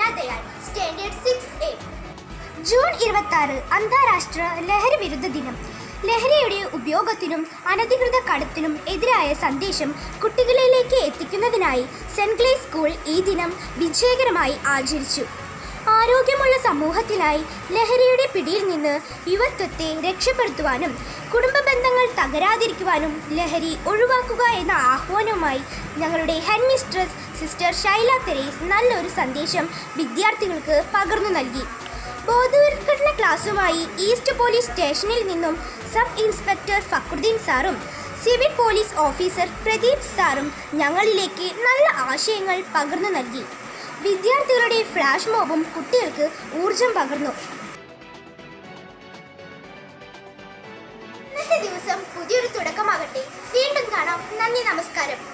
Dayal, standard 6A. June 26 അന്താരാഷ്ട്ര ലഹരി വിരുദ്ധ ദിനം. ലഹരിയുടെ ഉപയോഗത്തിനും അനധികൃത കടത്തിനും എതിരായ സന്ദേശം കുട്ടികളിലേക്ക് എത്തിക്കുന്നതിനായി സെന്റ് ക്ലേസ് സ്കൂൾ ഈ ദിനം വിജയകരമായി ആചരിച്ചു. ആരോഗ്യമുള്ള സമൂഹത്തിനായി ലഹരിയുടെ പിടിയിൽ നിന്ന് യുവത്വത്തെ രക്ഷപ്പെടുത്തുവാനും കുടുംബ ബന്ധങ്ങൾ തകരാതിരിക്കുവാനും ലഹരി ഒഴിവാക്കുക എന്ന ആഹ്വാനവുമായി ഞങ്ങളുടെ head mistress sister Shaila Therese നല്ലൊരു സന്ദേശം വിദ്യാർത്ഥികൾക്ക് പകർന്നു നൽകി. ബോധവൽക്കരണ ക്ലാസുമായി ഈസ്റ്റ് പോലീസ് സ്റ്റേഷനിൽ നിന്നും സബ് ഇൻസ്പെക്ടർ ഫക്രുദ്ദീൻ സാറും സിവിൽ പോലീസ് ഓഫീസർ പ്രദീപ് സാറും ഞങ്ങളിലേക്ക് നല്ല ആശയങ്ങൾ പകർന്നു നൽകി. വിദ്യാർത്ഥികളുടെ ഫ്ലാഷ് മോബും കുട്ടികൾക്ക് ഊർജം പകർന്നു. ഇന്നത്തെ ദിവസം പുതിയൊരു തുടക്കമാകട്ടെ. വീണ്ടും കാണാം. നന്ദി, നമസ്കാരം.